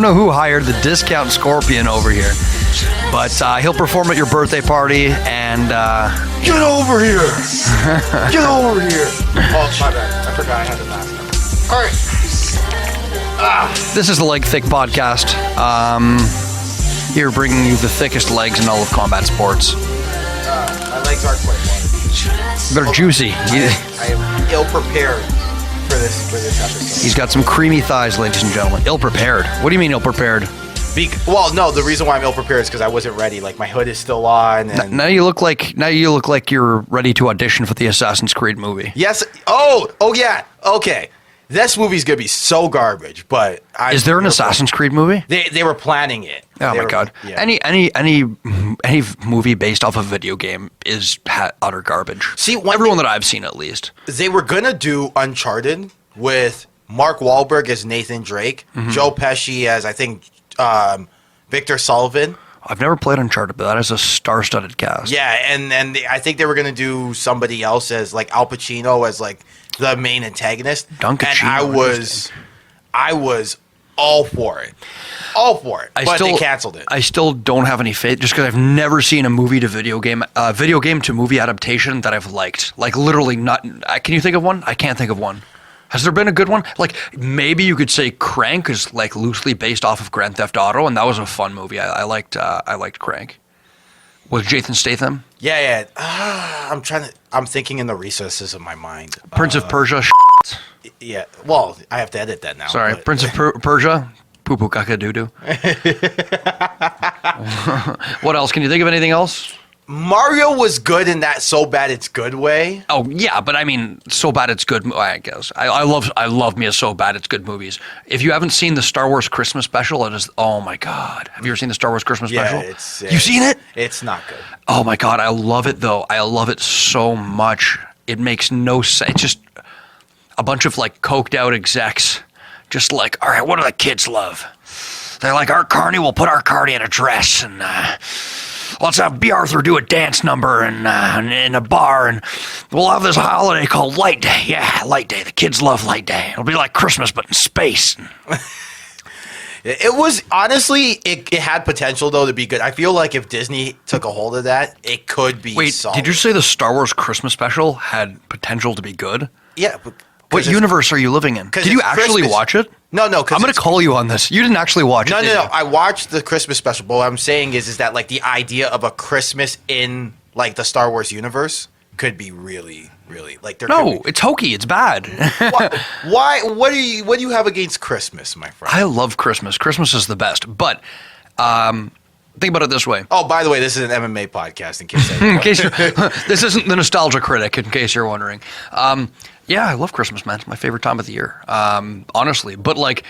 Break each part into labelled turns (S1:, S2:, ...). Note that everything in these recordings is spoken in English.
S1: don't know who hired the discount scorpion over here, but he'll perform at your birthday party and...
S2: Get over here! Get over here! Oh, my bad. I forgot I had the mask on. All right.
S1: This is the Leg Thick Podcast. Here bringing you the thickest legs in all of combat sports.
S2: My legs are quite large.
S1: They're juicy.
S2: I am ill-prepared for this episode.
S1: He's got some creamy thighs, ladies and gentlemen. Ill-prepared. What do you mean ill-prepared?
S2: Well, no, the reason why I'm ill-prepared is because I wasn't ready. Like, my hood is still on. And
S1: Now you look like you're ready to audition for the Assassin's Creed movie.
S2: Yes. Oh, yeah. Okay. This movie's going to be so garbage, but...
S1: Is there an Assassin's Creed movie?
S2: They were planning it.
S1: Oh, my God.
S2: Yeah.
S1: Any movie based off a video game is utter garbage.
S2: See,
S1: everyone that I've seen, at least.
S2: They were going to do Uncharted with Mark Wahlberg as Nathan Drake, Joe Pesci as, I think, Victor Sullivan.
S1: I've never played Uncharted, but that is a star-studded cast.
S2: Yeah, and I think they were going to do somebody else as, like, Al Pacino as, like, the main antagonist.
S1: Dunkachino.
S2: And I was all for it. All for it. But they canceled it.
S1: I still don't have any faith, just because I've never seen a movie to video game to movie adaptation that I've liked. Like, literally not. Can you think of one? I can't think of one. Has there been a good one? Like, maybe you could say Crank is, like, loosely based off of Grand Theft Auto, and that was a fun movie. I liked Crank. Was Jason Statham?
S2: Yeah. I'm thinking in the recesses of my mind.
S1: Prince of Persia.
S2: Yeah. Well, I have to edit that now.
S1: Sorry,
S2: but.
S1: Prince of Persia. Poo poo caca doo doo. What else? Can you think of anything else?
S2: Mario was good in that so bad it's good way.
S1: Oh yeah, but I mean, so bad it's good. I guess I love me a so bad it's good movies. If you haven't seen the Star Wars Christmas special, it is. Oh my God, have you ever seen the Star Wars Christmas special? You've seen it?
S2: It's not good.
S1: Oh my God, I love it though. I love it so much. It makes no sense. It's just a bunch of like coked out execs, just like, all right, what do the kids love? They're like, our Carney will put our Carney in a dress and. Let's have B. Arthur do a dance number in a bar, and we'll have this holiday called Light Day. Yeah, Light Day. The kids love Light Day. It'll be like Christmas, but in space.
S2: It was, honestly, it had potential, though, to be good. I feel like if Disney took a hold of that, it could be solid.
S1: Did you say the Star Wars Christmas special had potential to be good?
S2: Yeah.
S1: What universe are you living in? Did you actually watch it?
S2: No.
S1: I'm going to call you on this. You didn't actually watch it.
S2: No. I watched the Christmas special, but what I'm saying is that like the idea of a Christmas in like the Star Wars universe could be really, really like.
S1: It's hokey. It's bad.
S2: Why? What do you have against Christmas, my friend?
S1: I love Christmas. Christmas is the best. But think about it this way.
S2: Oh, by the way, this is an MMA podcast.
S1: This isn't the Nostalgia Critic. In case you're wondering. Yeah, I love Christmas, man. It's my favorite time of the year, honestly. But, like,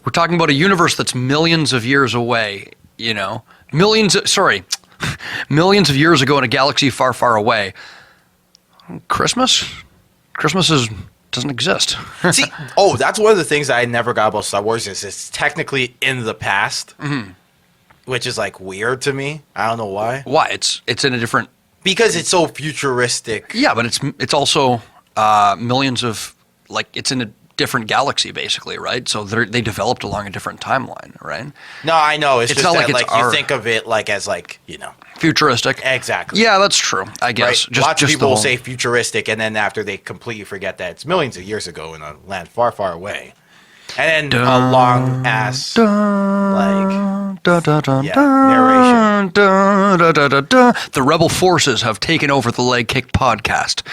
S1: we're talking about a universe that's millions of years away, you know? Millions of years ago in a galaxy far, far away. Christmas doesn't exist.
S2: See, that's one of the things that I never got about Star Wars is it's technically in the past, which is, like, weird to me. I don't know why.
S1: Why? It's in a different...
S2: Because it's so futuristic.
S1: Yeah, but it's also... millions of, like, it's in a different galaxy, basically, right? So they developed along a different timeline, right?
S2: No, I know. It's just
S1: not
S2: that,
S1: like
S2: you think of it, like, as, like, you know.
S1: Futuristic.
S2: Exactly.
S1: Yeah, that's true, I guess.
S2: Right? Lots of people will say futuristic, and then after they completely forget that it's millions of years ago in a land far, far away. And then a long-ass, narration.
S1: The rebel forces have taken over the Leg Kick podcast.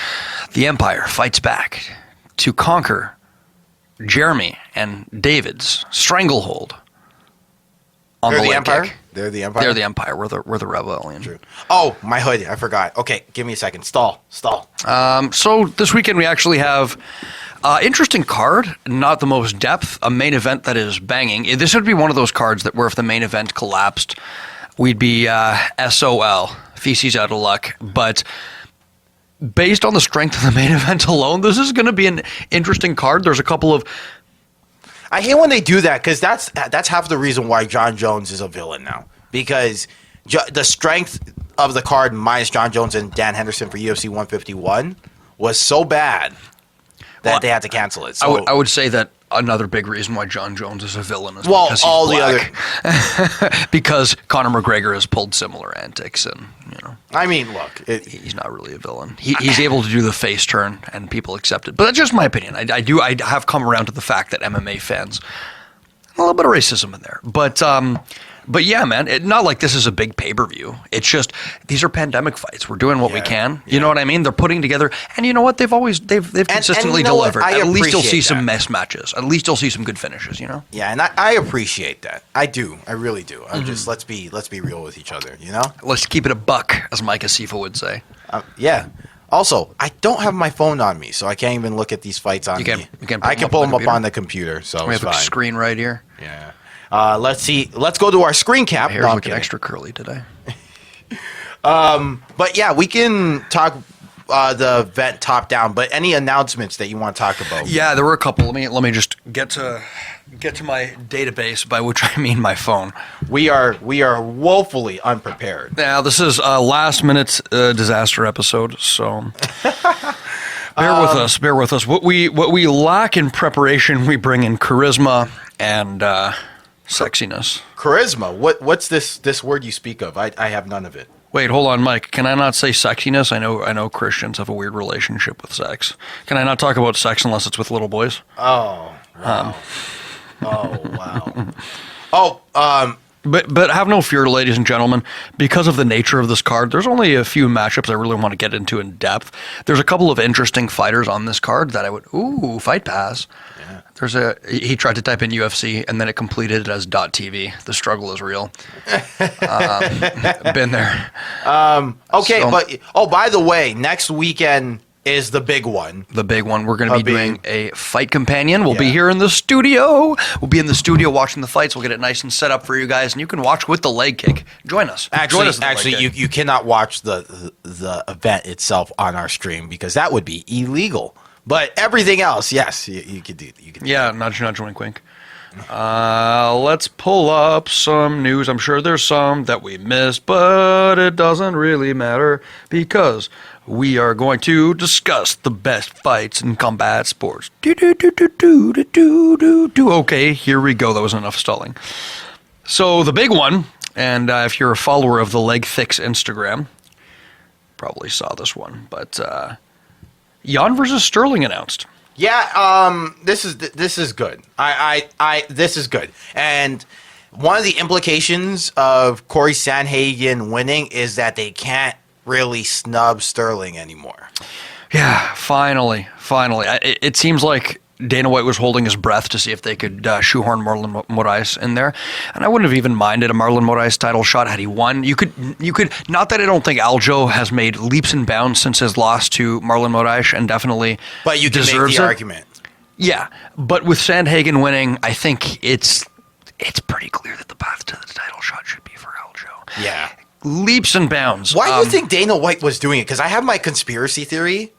S1: The Empire fights back to conquer Jeremy and David's stranglehold on the Leg
S2: Empire?
S1: Kick.
S2: They're the Empire?
S1: They're the Empire. We're the rebellion.
S2: True. Oh, my hood. I forgot. Okay, give me a second. Stall.
S1: So this weekend we actually have... interesting card, not the most depth, a main event that is banging. This would be one of those cards that where if the main event collapsed, we'd be SOL, feces out of luck. But based on the strength of the main event alone, this is going to be an interesting card. There's a couple of...
S2: I hate when they do that because that's half the reason why John Jones is a villain now. Because the strength of the card minus John Jones and Dan Henderson for UFC 151 was so bad that they had to cancel it. So
S1: I would say that another big reason why John Jones is a villain. Is
S2: Well,
S1: because he's
S2: all
S1: black.
S2: the other.
S1: Because Conor McGregor has pulled similar antics, and
S2: I mean, look,
S1: he's not really a villain. He's able to do the face turn, and people accept it. But that's just my opinion. I have come around to the fact that MMA fans, a little bit of racism in there, but yeah, man, not like this is a big pay-per-view. It's just these are pandemic fights. We're doing what we can. You know what I mean? They're putting together, and you know what? They've consistently
S2: you know what?
S1: delivered.
S2: I
S1: At least you'll
S2: appreciate
S1: see
S2: that.
S1: some mess matches. At least you'll see some good finishes. You know?
S2: Yeah, and I appreciate that. I do. I really do. I'm just let's be real with each other. You know?
S1: Let's keep it a buck, as Mike Asiffo would say.
S2: Yeah. Also, I don't have my phone on me, so I can't even look at these fights on me. I can pull them up on the computer, so
S1: We
S2: it's
S1: have a
S2: fine.
S1: screen right here.
S2: Yeah. Let's see. Let's go to our screen cap.
S1: My hair's
S2: No, I'm
S1: looking
S2: kidding.
S1: extra curly today.
S2: But yeah, we can talk the event top down. But any announcements that you want to talk about?
S1: Yeah, there were a couple. Let me just get to my database, by which I mean my phone.
S2: We are woefully unprepared.
S1: Now, this is a last minute disaster episode, so bear with us. What we lack in preparation, we bring in charisma and sexiness.
S2: Charisma. What's this word you speak of? I have none of it.
S1: Wait, hold on, Mike. Can I not say sexiness? I know Christians have a weird relationship with sex. Can I not talk about sex unless it's with little boys?
S2: Oh. Wow. Oh, wow.
S1: But have no fear, ladies and gentlemen, because of the nature of this card, there's only a few matchups I really want to get into in depth. There's a couple of interesting fighters on this card that I would fight pass. Yeah. He tried to type in UFC and then it completed it as .tv. The struggle is real. Been there.
S2: Okay,
S1: So-
S2: but by the way, next weekend is the big one.
S1: The big one. We're going to be doing a fight companion. We'll be
S2: Yeah.
S1: here in the studio. We'll be in the studio watching the fights. We'll get it nice and set up for you guys, and you can watch with the leg kick. Join us. Join us with the leg kick.
S2: you cannot watch the event itself on our stream because that would be illegal. But everything else, yes, you could do.
S1: Yeah, nudge, wink, wink. Let's pull up some news. I'm sure there's some that we missed, but it doesn't really matter because we are going to discuss the best fights in combat sports. Okay, here we go. That was enough stalling. So the big one, and if you're a follower of the Leg Thick's Instagram, probably saw this one, but Jan versus Sterling announced.
S2: Yeah, this is good. This is good. And one of the implications of Corey Sandhagen winning is that they can't really snub Sterling anymore.
S1: Yeah, finally. It seems like Dana White was holding his breath to see if they could shoehorn Marlon Moraes in there, and I wouldn't have even minded a Marlon Moraes title shot had he won. You could. Not that I don't think Aljo has made leaps and bounds since his loss to Marlon Moraes, and definitely
S2: But you can make
S1: deserves
S2: the
S1: it.
S2: argument.
S1: Yeah, but with Sandhagen winning, I think it's pretty clear that the path to the title shot should be for Aljo.
S2: Yeah.
S1: Leaps and bounds.
S2: Why do you think Dana White was doing it? Because I have my conspiracy theory.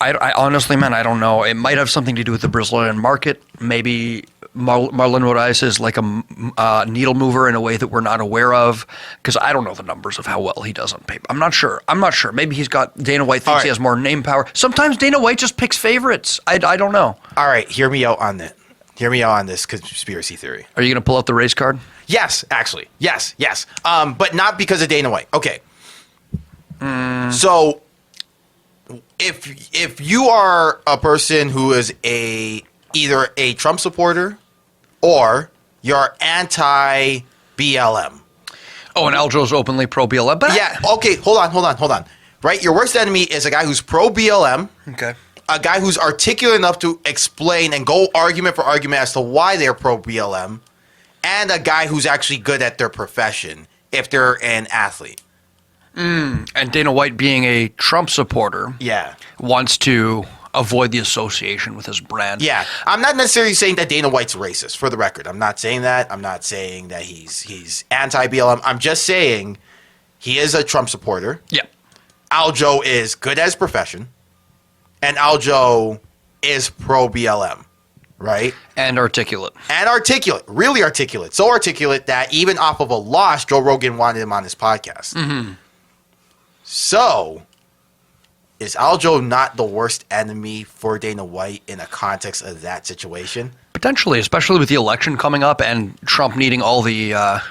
S1: I honestly, man, I don't know. It might have something to do with the Brazilian market. Maybe Marlon Moraes is like a needle mover in a way that we're not aware of. Because I don't know the numbers of how well he does on paper. I'm not sure. Maybe he's got Dana White thinks he has more name power. Sometimes Dana White just picks favorites. I don't know.
S2: All right, hear me out on that. Hear me out on this conspiracy theory.
S1: Are you going to pull out the race card?
S2: Yes, actually. Yes. But not because of Dana White. Okay. So if you are a person who is either a Trump supporter or you're anti-BLM.
S1: Oh, and Aljo's openly pro-BLM. But
S2: Yeah, okay, hold on. Right? Your worst enemy is a guy who's pro-BLM.
S1: Okay.
S2: A guy who's articulate enough to explain and go argument for argument as to why they're pro-BLM, and a guy who's actually good at their profession if they're an athlete.
S1: And Dana White, being a Trump supporter,
S2: Yeah.
S1: wants to avoid the association with his brand.
S2: Yeah. I'm not necessarily saying that Dana White's racist, for the record. I'm not saying that. I'm not saying that he's anti-BLM. I'm just saying he is a Trump supporter.
S1: Yeah.
S2: Aljo is good at his profession, and Aljo is pro-BLM, right?
S1: And articulate.
S2: And articulate, really articulate. So articulate that even off of a loss, Joe Rogan wanted him on his podcast. Mm-hmm. So, is Aljo not the worst enemy for Dana White in a context of that situation?
S1: Potentially, especially with the election coming up and Trump needing all the, the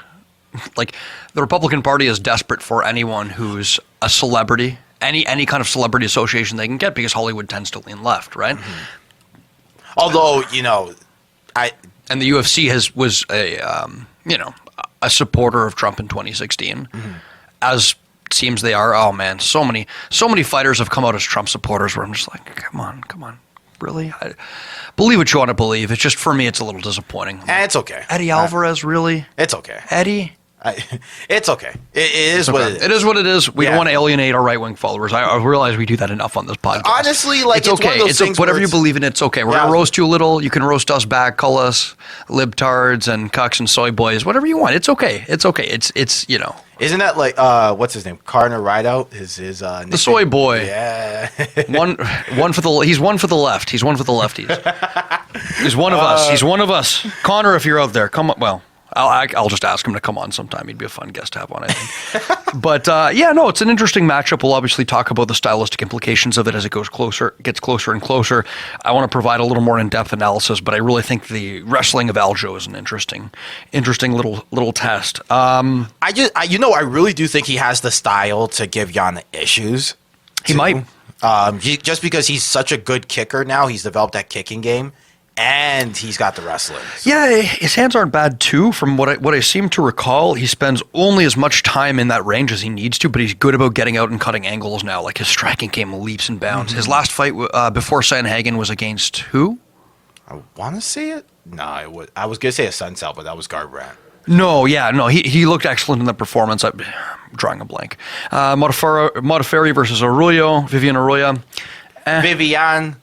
S1: Republican Party is desperate for anyone who's a celebrity, any kind of celebrity association they can get, because Hollywood tends to lean left, right?
S2: Mm-hmm. Although,
S1: and the UFC was a supporter of Trump in 2016, as it seems they are. Oh man, so many fighters have come out as Trump supporters where I'm just like, come on, really? Believe what you want to believe. It's just, for me, it's a little disappointing.
S2: And it's okay.
S1: Eddie Alvarez, really?
S2: It's okay.
S1: Eddie?
S2: It's okay. It is what it is.
S1: It is what it is. We don't want to alienate our right-wing followers. I realize we do that enough on this podcast.
S2: Honestly, it's
S1: okay.
S2: one of those things
S1: whatever you believe in, it's okay. We're going to roast you a little. You can roast us back. Call us libtards and cucks and soy boys. Whatever you want. It's okay. It's okay. It's
S2: Isn't that like, what's his name? Carter Rideout? His nickname?
S1: The soy boy.
S2: Yeah.
S1: one for the. He's one for the left. He's one for the lefties. He's one of us. He's one of us. Connor, if you're out there, come on. Well, I'll just ask him to come on sometime. He'd be a fun guest to have on, I think. But it's an interesting matchup. We'll obviously talk about the stylistic implications of it as it gets closer and closer. I want to provide a little more in-depth analysis, but I really think the wrestling of Aljo is an interesting little test.
S2: I really do think he has the style to give Yana issues.
S1: He might.
S2: Just because he's such a good kicker now, he's developed that kicking game. And he's got the wrestling. So.
S1: Yeah, his hands aren't bad too. From what I seem to recall, he spends only as much time in that range as he needs to, but he's good about getting out and cutting angles now. Like, his striking game leaps and bounds. Mm-hmm. His last fight before Sanhagen was against who?
S2: I want to say it. No, I was gonna say a Sunset, but that was Garbrandt.
S1: No, he looked excellent in the performance. I'm drawing a blank. Modafferi versus Arroyo, Viviane Arroyo.
S2: Viviane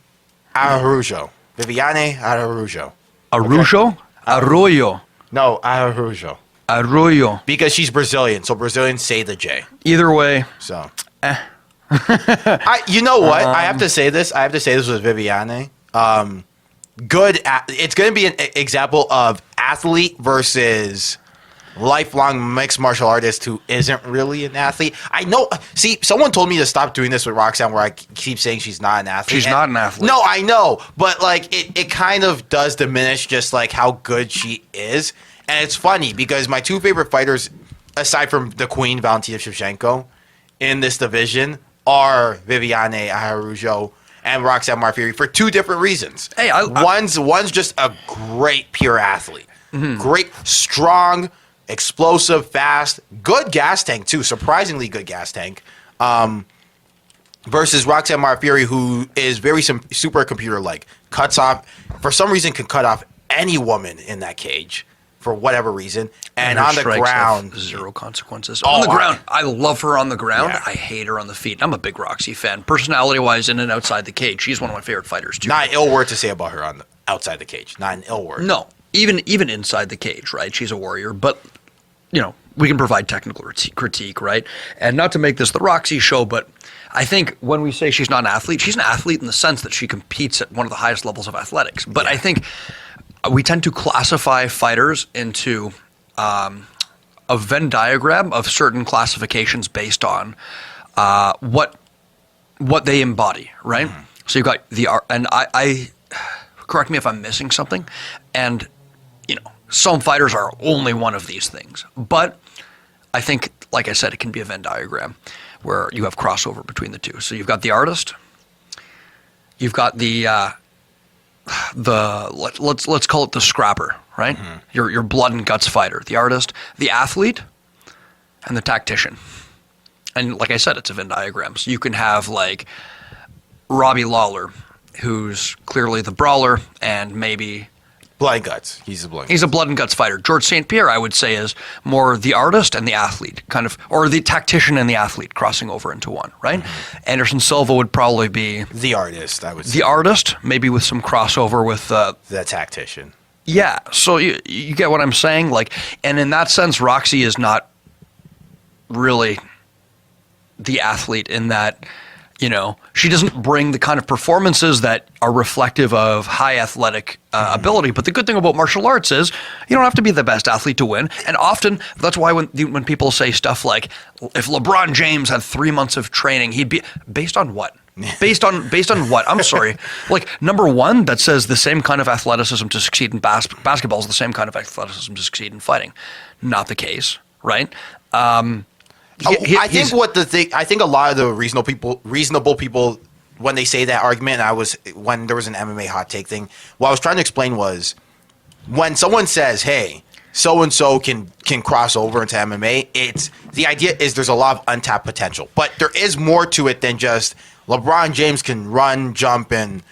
S2: Araujo. Viviane Araujo.
S1: Araujo? Okay. Arroyo.
S2: No, Araujo.
S1: Arroyo.
S2: Because she's Brazilian, so Brazilians say the J.
S1: Either way.
S2: So. You know what? I have to say this. With Viviane. It's going to be an example of athlete versus lifelong mixed martial artist who isn't really an athlete. I know. See, someone told me to stop doing this with Roxanne, where I keep saying she's not an athlete.
S1: She's not an athlete.
S2: No, I know, but it kind of does diminish just how good she is. And it's funny because my two favorite fighters, aside from the Queen Valentina Shevchenko, in this division are Viviane Araujo and Roxanne Modafferi for two different reasons.
S1: Hey,
S2: one's just a great pure athlete, great, strong, explosive, fast, good gas tank too, surprisingly good gas tank. Versus Roxanne Modafferi, who is very supercomputer-like, cuts off, for some reason, can cut off any woman in that cage for whatever reason, and on the ground,
S1: zero consequences. On the ground, I love her on the ground. Yeah. I hate her on the feet. I'm a big Roxy fan, personality-wise, in and outside the cage. She's one of my favorite fighters too.
S2: Not an ill word to say about her on the outside the cage. Not an ill word.
S1: No, even inside the cage, right? She's a warrior, but. We can provide technical critique, right? And not to make this the Roxy show, but I think when we say she's not an athlete, she's an athlete in the sense that she competes at one of the highest levels of athletics. But I think we tend to classify fighters into a Venn diagram of certain classifications based on what they embody, right? Mm-hmm. So you've got and I correct me if I'm missing something, and some fighters are only one of these things. But I think, like I said, it can be a Venn diagram where you have crossover between the two. So you've got the artist, you've got the let's call it the scrapper, right? Mm-hmm. Your blood and guts fighter, the artist, the athlete, and the tactician. And like I said, it's a Venn diagram. So you can have Robbie Lawler, who's clearly the brawler and maybe
S2: blood and guts. He's a
S1: blood and guts fighter. George St. Pierre, I would say, is more the artist and the athlete, kind of, or the tactician and the athlete crossing over into one, right? Mm-hmm. Anderson Silva would probably be
S2: the artist, I would say.
S1: The artist, maybe with some crossover with
S2: the tactician.
S1: Yeah, so you get what I'm saying? And in that sense, Roxy is not really the athlete in that, she doesn't bring the kind of performances that are reflective of high athletic ability. But the good thing about martial arts is you don't have to be the best athlete to win. And often that's why when people say stuff like, if LeBron James had 3 months of training, he'd be based on what? Based on what? I'm sorry. Like, number one, that says the same kind of athleticism to succeed in basketball is the same kind of athleticism to succeed in fighting. Not the case, right?
S2: I think a lot of the reasonable people, when they say that argument, when there was an MMA hot take thing, what I was trying to explain was when someone says, "Hey, so and so can cross over into MMA," the idea is there's a lot of untapped potential, but there is more to it than just LeBron James can run, jump, and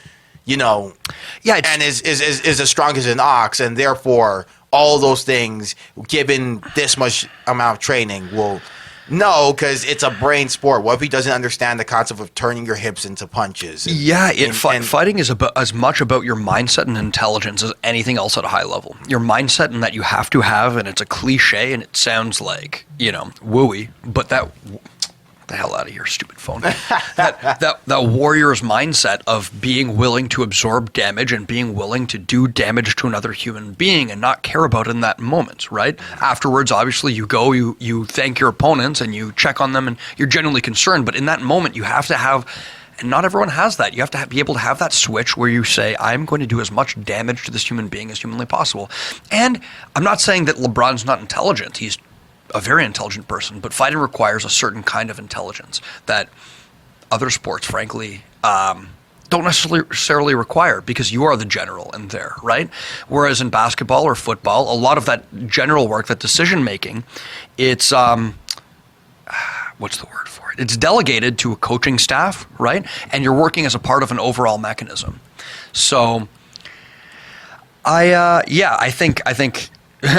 S2: and is as strong as an ox, and therefore all those things, given this much amount of training, will. No, because it's a brain sport. What if he doesn't understand the concept of turning your hips into punches?
S1: Fighting is as much about your mindset and intelligence as anything else at a high level. Your mindset, and that you have to have, and it's a cliche, and it sounds like wooey, but that. The hell out of here, stupid phone. that warrior's mindset of being willing to absorb damage and being willing to do damage to another human being and not care about it in that moment, right? Afterwards, obviously, you go, you thank your opponents and you check on them and you're genuinely concerned. But in that moment, you have to have, and not everyone has that. You have to be able to have that switch where you say, I'm going to do as much damage to this human being as humanly possible. And I'm not saying that LeBron's not intelligent. He's a very intelligent person, but fighting requires a certain kind of intelligence that other sports, frankly, don't necessarily require, because you are the general in there, right? Whereas in basketball or football, a lot of that general work, that decision making, it's what's the word for it? It's delegated to a coaching staff, right? And you're working as a part of an overall mechanism. So, I think.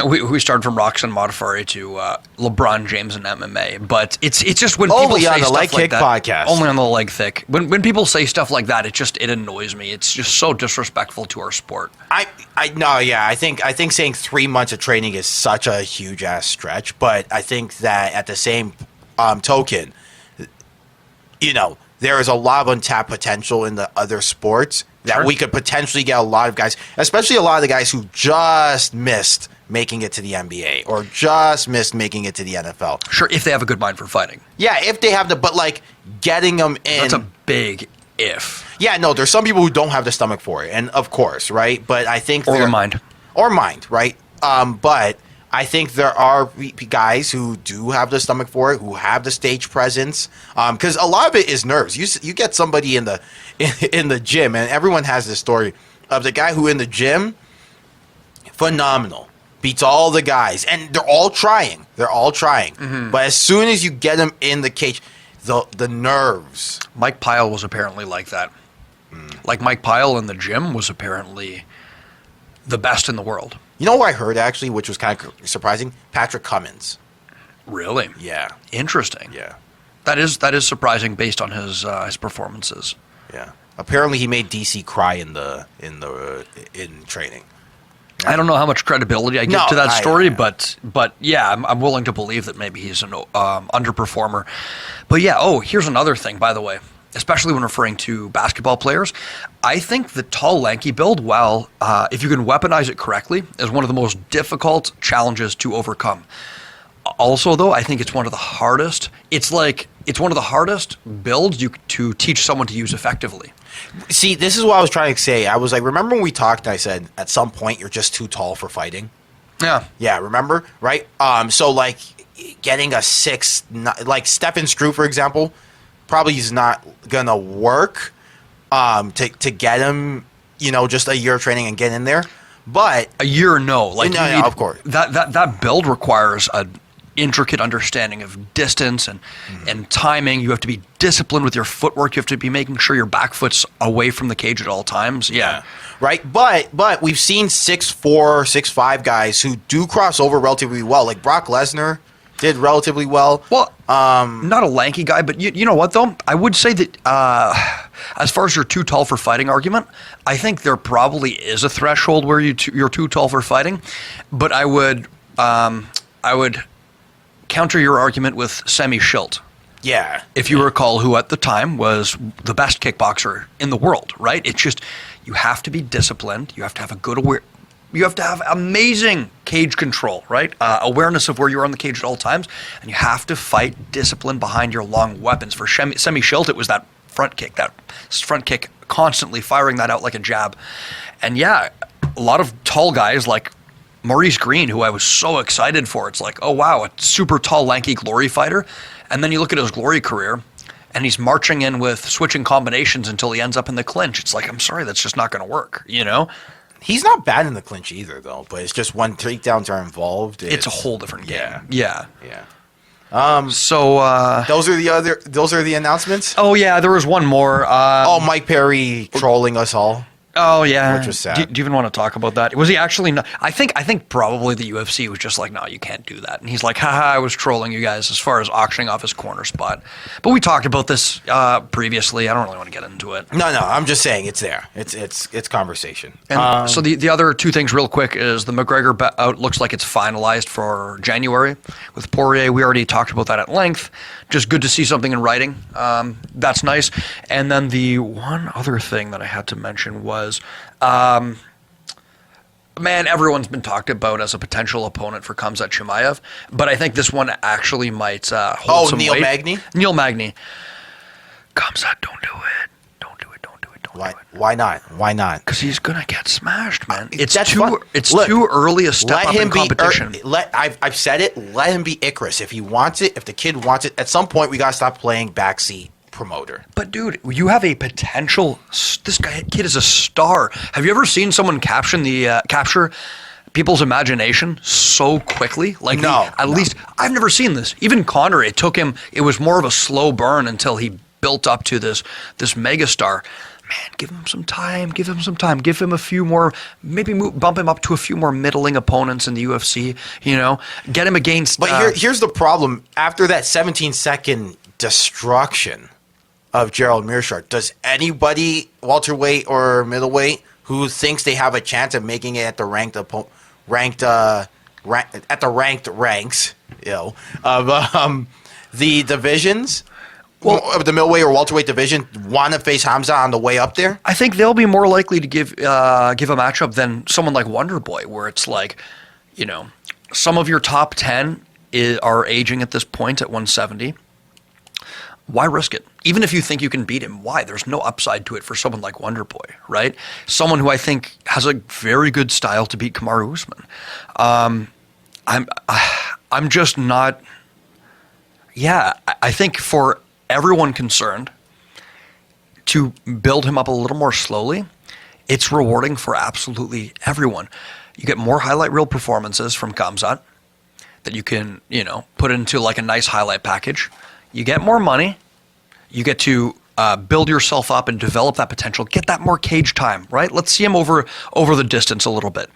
S1: We started from Roxanne Modafferi to LeBron James and MMA, but it's just when people
S2: only
S1: say
S2: on the
S1: stuff
S2: Leg
S1: like
S2: Kick
S1: that,
S2: podcast.
S1: Only on the Leg Thick. When people say stuff like that, it annoys me. It's just so disrespectful to our sport.
S2: I think saying 3 months of training is such a huge ass stretch, but I think that at the same token, there is a lot of untapped potential in the other sports that we could potentially get a lot of guys, especially a lot of the guys who just missed making it to the NBA or just missed making it to the NFL.
S1: Sure, if they have a good mind for fighting.
S2: Yeah, if they have but getting them in.
S1: That's a big if.
S2: Yeah, no, there's some people who don't have the stomach for it, and of course, right? But I think
S1: or the mind,
S2: right? But I think there are guys who do have the stomach for it, who have the stage presence, because a lot of it is nerves. You get somebody in the gym, and everyone has this story of the guy who in the gym, phenomenal, beats all the guys, and they're all trying. Mm-hmm. But as soon as you get them in the cage, the nerves.
S1: Mike Pyle was apparently like that. Like Mike Pyle in the gym was apparently the best in the world.
S2: You know what I heard, actually, which was kind of surprising? Patrick Cummins.
S1: Really?
S2: Yeah.
S1: Interesting.
S2: Yeah.
S1: That is surprising based on his performances.
S2: Yeah. Apparently, he made DC cry in training.
S1: I don't know how much credibility I give to that story, but yeah, I'm willing to believe that maybe he's an underperformer. But yeah, here's another thing, by the way, especially when referring to basketball players. I think the tall, lanky build, while if you can weaponize it correctly, is one of the most difficult challenges to overcome. Also, though, I think it's one of the hardest. It's one of the hardest builds to teach someone to use effectively.
S2: See, this is what I was trying to say. I was like, remember when we talked and I said, at some point, you're just too tall for fighting?
S1: Yeah.
S2: Yeah, remember? Right? So, getting a 6, like Stephen Struve, for example, probably is not going to work to get him, just a year of training and get in there. But
S1: a year, no.
S2: Of course.
S1: That build requires an intricate understanding of distance and timing. You have to be disciplined with your footwork. You have to be making sure your back foot's away from the cage at all times. Yeah.
S2: Right? But we've seen 6'4", 6'5" guys who do cross over relatively well. Like Brock Lesnar did relatively well.
S1: Well, not a lanky guy, but you know what, though? I would say that as far as you're too tall for fighting argument, I think there probably is a threshold where you're too tall for fighting. But I would counter your argument with Semi Schilt.
S2: Yeah.
S1: If you recall, who at the time was the best kickboxer in the world, right? It's just, you have to be disciplined. You have to have you have to have amazing cage control, right? Awareness of where you are in the cage at all times. And you have to fight discipline behind your long weapons. For Semi Schilt, it was that front kick. That front kick, constantly firing that out like a jab. And yeah, a lot of tall guys like Maurice Green, who I was so excited for. It's like, oh wow, a super tall, lanky Glory fighter. And then you look at his Glory career, and he's marching in with switching combinations until he ends up in the clinch. It's like, I'm sorry, that's just not going to work, you know?
S2: He's not bad in the clinch either, though. But it's just when takedowns are involved,
S1: It's a whole different game.
S2: Yeah.
S1: So
S2: those are the announcements.
S1: oh yeah, there was one more.
S2: Mike Perry trolling us all.
S1: Oh yeah,
S2: which was sad.
S1: Do you even want to talk about that? Was he actually? Not, I think probably the UFC was just like, no, you can't do that. And he's like, haha, I was trolling you guys as far as auctioning off his corner spot. But we talked about this previously. I don't really want to get into it.
S2: No, I'm just saying it's there. It's conversation.
S1: And so the other two things real quick is the McGregor bout looks like it's finalized for January with Poirier. We already talked about that at length. Just good to see something in writing. That's nice. And then the one other thing that I had to mention was, man, everyone's been talked about as a potential opponent for Khamzat Chimaev, but I think this one actually might hold some
S2: Neil
S1: weight.
S2: Magny?
S1: Neil Magny. Khamzat, don't do it. Don't do it.
S2: Why not? Why not?
S1: Because he's gonna get smashed, man. It's
S2: That's
S1: too.
S2: fun.
S1: It's
S2: Look,
S1: too early a step up in competition.
S2: I've said it. Let him be Icarus if he wants it. If the kid wants it, at some point we gotta stop playing backseat promoter.
S1: But dude, you have a potential. This kid is a star. Have you ever seen someone capture people's imagination so quickly? Like at least I've never seen this. Even Conor, it took him. It was more of a slow burn until he built up to this megastar. Man, give him some time. Give him a few more. Maybe bump him up to a few more middling opponents in the UFC. You know, get him against.
S2: But here's the problem. After that 17-second destruction of Gerald Meerschaert, does anybody, welterweight or middleweight, who thinks they have a chance of making it at the ranked ranks, you know, of the divisions? Well, the middleweight or welterweight division want to face Khamzat on the way up there?
S1: I think they'll be more likely to give a matchup than someone like Wonderboy, where it's like, you know, some of your top 10 are aging at this point at 170. Why risk it? Even if you think you can beat him, why? There's no upside to it for someone like Wonderboy, right? Someone who I think has a very good style to beat Kamaru Usman. I'm just not. Yeah, I think for everyone concerned, to build him up a little more slowly, it's rewarding for absolutely everyone. You get more highlight reel performances from Khamzat that you can, you know, put into like a nice highlight package. You get more money. You get to build yourself up and develop that potential. Get that more cage time, right? Let's see him over the distance a little bit.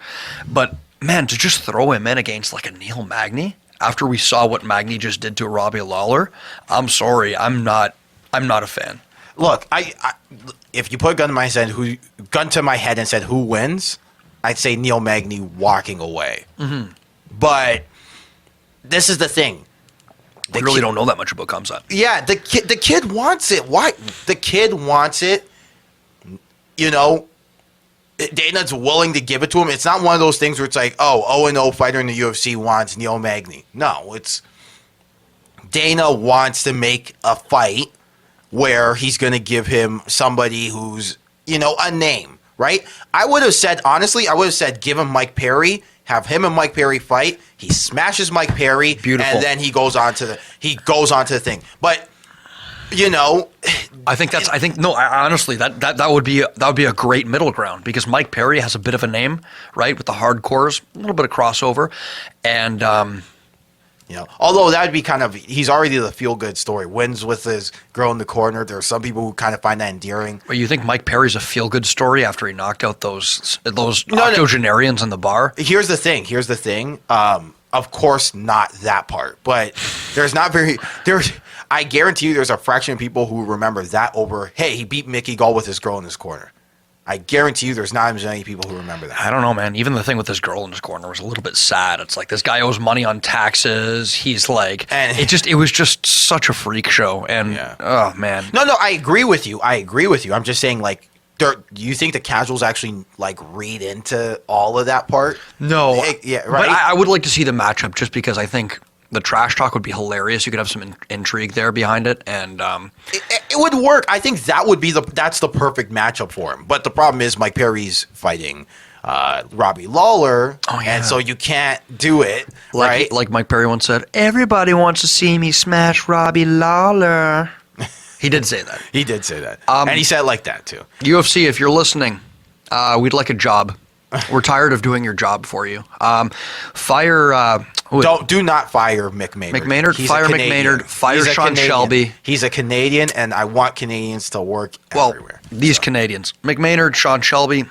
S1: But man, to just throw him in against like a Neil Magny after we saw what Magny just did to Robbie Lawler, I'm sorry, I'm not a fan.
S2: Look, I if you put a gun to my head and said who wins, I'd say Neil Magny walking away. Mm-hmm. But this is the thing.
S1: We really don't know that much about Khamzat.
S2: Yeah, the kid wants it. Why? The kid wants it. You know, Dana's willing to give it to him. It's not one of those things where it's like, 0-0 fighter in the UFC wants Neil Magny. No, it's Dana wants to make a fight where he's going to give him somebody who's, you know, a name, right? I would have said, honestly, give him Mike Perry. Have him and Mike Perry fight. He smashes Mike Perry,
S1: beautiful,
S2: and then he goes on to the thing. But you know,
S1: honestly, that would be a great middle ground, because Mike Perry has a bit of a name, right, with the hardcores, a little bit of crossover, and
S2: you know, although that would be kind of, he's already the feel good story. Wins with his girl in the corner. There are some people who kind of find that endearing.
S1: Well, you think Mike Perry's a feel good story after he knocked out those octogenarians in the bar?
S2: Here's the thing. Of course, not that part, but I guarantee you there's a fraction of people who remember that over, hey, he beat Mickey Gall with his girl in his corner. I guarantee you there's not as many people who remember that.
S1: I don't know, man. Even the thing with this girl in his corner was a little bit sad. It's like, this guy owes money on taxes. He's like, it was just such a freak show. And, oh, man.
S2: No, I agree with you. I'm just saying, like, do you think the casuals actually, like, read into all of that part?
S1: No.
S2: Yeah, right.
S1: But I would like to see the matchup, just because I think the trash talk would be hilarious. You could have some intrigue there behind it, and
S2: it would work. I think that would be that's the perfect matchup for him. But the problem is Mike Perry's fighting Robbie Lawler, and so you can't do it, right?
S1: Like Mike Perry once said, everybody wants to see me smash Robbie Lawler. He did say that.
S2: He did say that, and he said it like that too.
S1: UFC, if you're listening, we'd like a job. We're tired of doing your job for you. Fire.
S2: Do not fire Mick Maynard.
S1: Mick Maynard, fire Mick Maynard, fire Sean Shelby.
S2: He's a Canadian, and I want Canadians to work everywhere.
S1: These Canadians. Mick Maynard, Sean Shelby.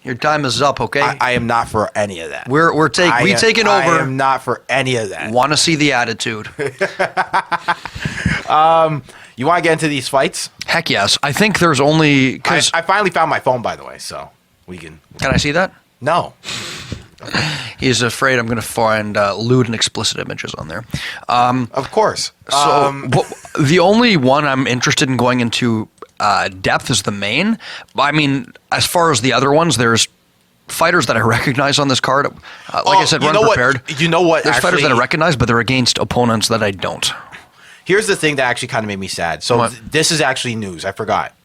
S1: Your time is up, okay?
S2: I am not for any of that.
S1: We're taking over.
S2: I am not for any of that.
S1: Want to see the attitude?
S2: You want to get into these fights?
S1: Heck yes. I think there's only because
S2: I finally found my phone, by the way, so we can.
S1: Can I see that?
S2: No.
S1: He's afraid I'm going to find lewd and explicit images on there.
S2: Of course.
S1: So the only one I'm interested in going into depth is the main. I mean, as far as the other ones, there's fighters that I recognize on this card. Like I said, run prepared.
S2: You know what?
S1: There's fighters that I recognize, but they're against opponents that I don't.
S2: Here's the thing that actually kind of made me sad. So this is actually news. I forgot.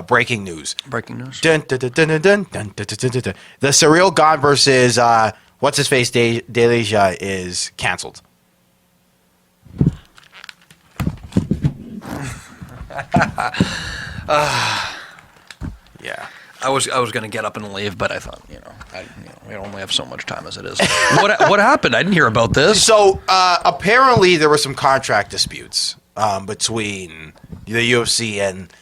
S2: Breaking news.
S1: Breaking news.
S2: Dun, dun, dun, dun, dun, dun, dun, dun, dun, dun, dun. The Cyril Gane versus what's his face Deleja is canceled. Yeah.
S1: I was going to get up and leave, but I thought, we only have so much time as it is. What happened? I didn't hear about this.
S2: So apparently there were some contract disputes between the UFC and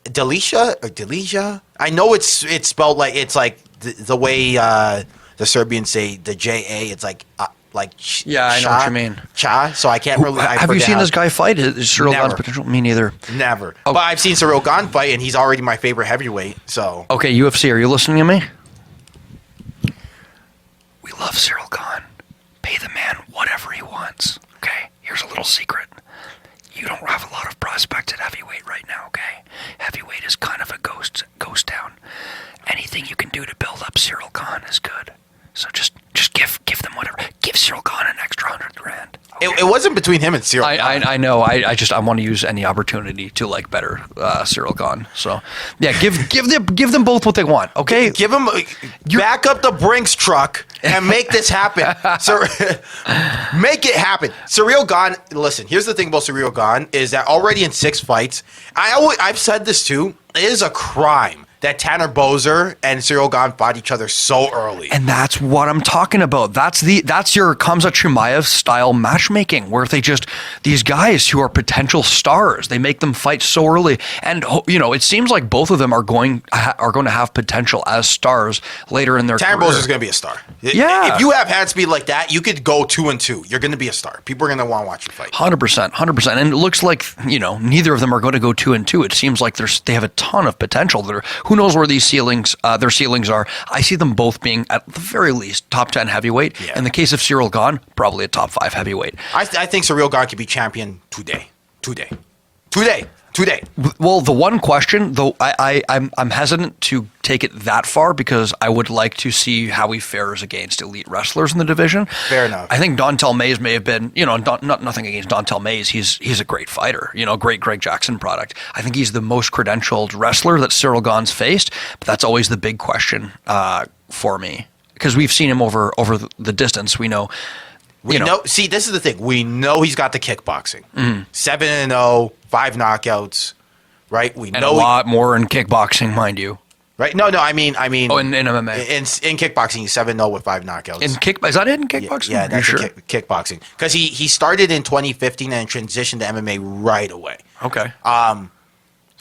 S2: Deleja. I know it's spelled like it's like the way the Serbians say the JA. It's like.
S1: Yeah, I know what you mean.
S2: Cha, so I can't really.
S1: Have you seen this guy fight? Is Cyril Gane's potential? Me neither.
S2: Never. Oh. But I've seen Cyril Gane fight, and he's already my favorite heavyweight. So
S1: okay, UFC, are you listening to me? We love Cyril Gane. Pay the man whatever he wants. Okay, here's a little secret. You don't have a lot of prospects at heavyweight right now. Okay, heavyweight is kind of a ghost town. Anything you can do to build up Cyril Gane is good. So just give them whatever. Give Cyril Gane an extra $100,000. Okay?
S2: It wasn't between him and Cyril Gane.
S1: I know. I want to use any opportunity to better Cyril Gane. So yeah, give them both what they want. Okay,
S2: give them back up the Brinks truck and make this happen. Make it happen. Cyril Gane. Listen, here's the thing about Cyril Gane is that already in 6 fights, I've said this too. It is a crime that Tanner Boser and Cyril Gane fought each other so early.
S1: And that's what I'm talking about. That's your Khamzat Chimaev style matchmaking, where these guys who are potential stars, they make them fight so early. And it seems like both of them are going to have potential as stars later in their career.
S2: Tanner Boser is going to be a star.
S1: Yeah.
S2: If you have hand speed like that, you could go 2-2. You're going to be a star. People are going to want to watch you fight.
S1: 100%. And it looks like, neither of them are going to go 2-2. It seems like they have a ton of potential. Who knows where these their ceilings are? I see them both being at the very least top 10 heavyweight. Yeah. In the case of Cyril Gane, probably a top 5 heavyweight.
S2: I think Cyril Gane could be champion today.
S1: Well, the one question, though, I'm hesitant to take it that far because I would like to see how he fares against elite wrestlers in the division.
S2: Fair enough.
S1: I think Dontel Mays may have been, nothing against Dontel Mays. He's a great fighter, great Greg Jackson product. I think he's the most credentialed wrestler that Cyril Gane's faced, but that's always the big question for me because we've seen him over the distance. We know.
S2: See, this is the thing. We know he's got the kickboxing. 7-0, 5 knockouts, right? We know
S1: a lot more in kickboxing, mind you.
S2: Right? No, I mean.
S1: Oh, in MMA.
S2: In kickboxing, he's 7-0 with 5 knockouts.
S1: Is that it in kickboxing?
S2: Yeah, that's kickboxing. Because he started in 2015 and transitioned to MMA right away.
S1: Okay.
S2: 5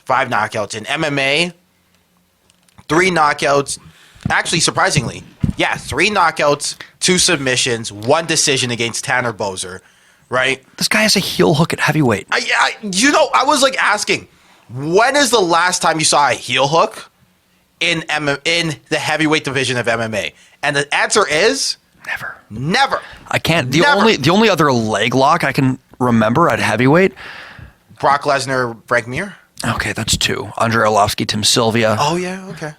S2: knockouts in MMA, 3 knockouts. Actually, surprisingly, 3 knockouts, 2 submissions, 1 decision against Tanner Boser, right?
S1: This guy has a heel hook at heavyweight.
S2: I was asking, when is the last time you saw a heel hook in the heavyweight division of MMA? And the answer is never.
S1: I can't. The only other leg lock I can remember at heavyweight,
S2: Brock Lesnar, Frank Mir.
S1: Okay, that's 2. Andrei Arlovsky, Tim Sylvia.
S2: Oh yeah, okay.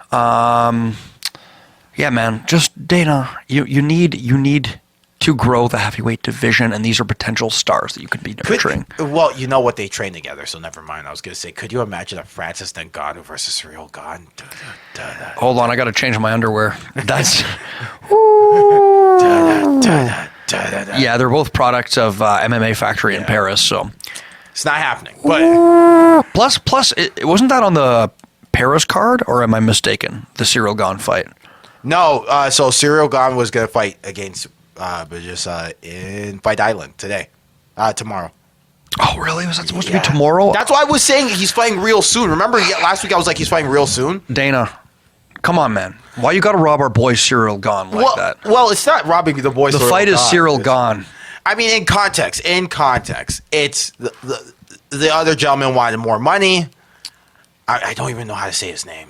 S1: Yeah, man. Just Dana. You need to grow the heavyweight division, and these are potential stars that you could be nurturing.
S2: Well, you know what, they train together, so never mind. I was going to say, could you imagine a Francis Ngannou versus Ciryl Gane?
S1: Hold on, I got to change my underwear. That's... Yeah, they're both products of MMA Factory in Paris, so...
S2: It's not happening, but...
S1: Plus, wasn't that on the Paris card, or am I mistaken? The Ciryl Gane fight?
S2: No, so Ciryl Gane was going to fight against... but just in Fight Island tomorrow.
S1: Oh, really? Was that supposed to be tomorrow?
S2: That's why I was saying he's fighting real soon. Remember last week I was like, he's fighting real soon?
S1: Dana, come on, man. Why you got to rob our boy Ciryl Gane like that?
S2: Well, it's not robbing the boy.
S1: The fight is Ciryl Gane.
S2: I mean, in context, it's the other gentleman wanted more money. I don't even know how to say his name.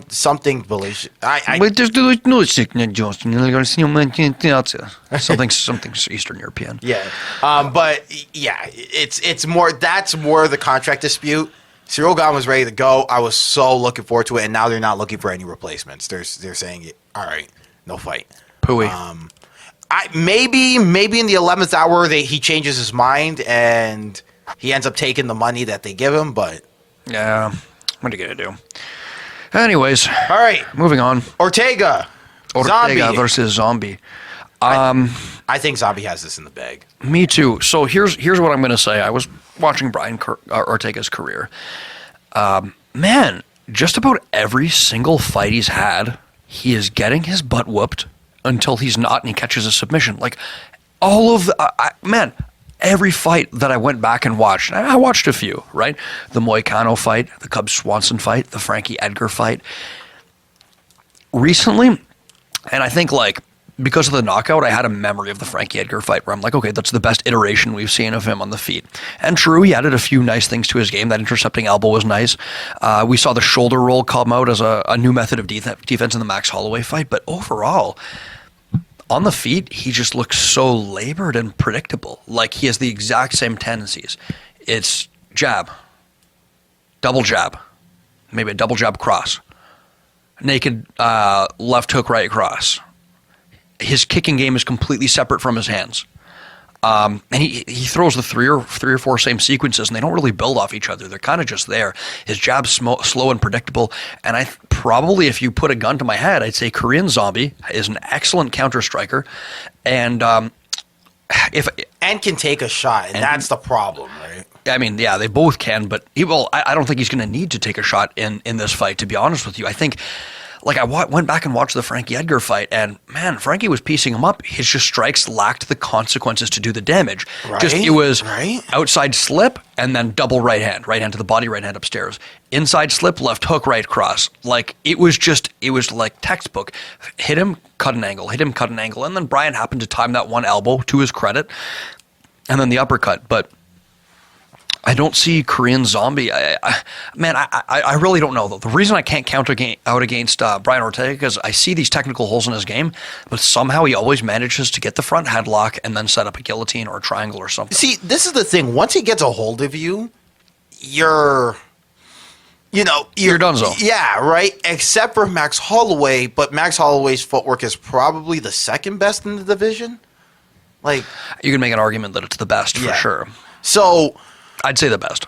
S2: Something Malaysian.
S1: Something Eastern European.
S2: Yeah. But yeah, it's more. That's more the contract dispute. Ciryl Gane was ready to go. I was so looking forward to it, and now they're not looking for any replacements. They're saying, all right, no fight.
S1: Pooey.
S2: Maybe in the 11th hour he changes his mind and he ends up taking the money that they give him. But
S1: yeah, what are you gonna do? Anyways,
S2: all right,
S1: moving on.
S2: Ortega
S1: Zombie versus Zombie.
S2: I think Zombie has this in the bag.
S1: Me too. So here's what I'm gonna say. I was watching Brian Ortega's career. Man, just about every single fight he's had, he is getting his butt whooped until he's not, and he catches a submission. Like all of the every fight that I went back and watched, and I watched a few, right? The Moicano fight, the Cub Swanson fight, the Frankie Edgar fight. Recently, and I think like because of the knockout, I had a memory of the Frankie Edgar fight where I'm like, okay, that's the best iteration we've seen of him on the feet. And true, he added a few nice things to his game. That intercepting elbow was nice. We saw the shoulder roll come out as a new method of defense in the Max Holloway fight. But overall, on the feet, he just looks so labored and predictable. Like he has the exact same tendencies. It's jab, double jab, maybe a double jab cross, naked left hook right cross. His kicking game is completely separate from his hands. And he throws the three or four same sequences, and they don't really build off each other. They're kind of just there. His jab's slow and predictable. And I probably, if you put a gun to my head, I'd say Korean Zombie is an excellent counter striker, and
S2: can take a shot, and that's the problem, right?
S1: I mean, yeah, they both can, but I don't think he's going to need to take a shot in this fight. To be honest with you, I think. Like I went back and watched the Frankie Edgar fight, and man, Frankie was piecing him up. His just strikes lacked the consequences to do the damage.
S2: Right,
S1: it was
S2: right.
S1: Outside slip and then double right hand to the body, right hand upstairs. Inside slip, left hook, right cross. Like it was like textbook. Hit him, cut an angle, and then Brian happened to time that one elbow to his credit, and then the uppercut. But I don't see Korean Zombie. I really don't know, though. The reason I can't count out against Brian Ortega is I see these technical holes in his game, but somehow he always manages to get the front headlock and then set up a guillotine or a triangle or something.
S2: See, this is the thing. Once he gets a hold of you, you're
S1: donezo.
S2: Yeah, right? Except for Max Holloway, but Max Holloway's footwork is probably the second best in the division. Like
S1: you can make an argument that it's the best for sure.
S2: So
S1: I'd say the best.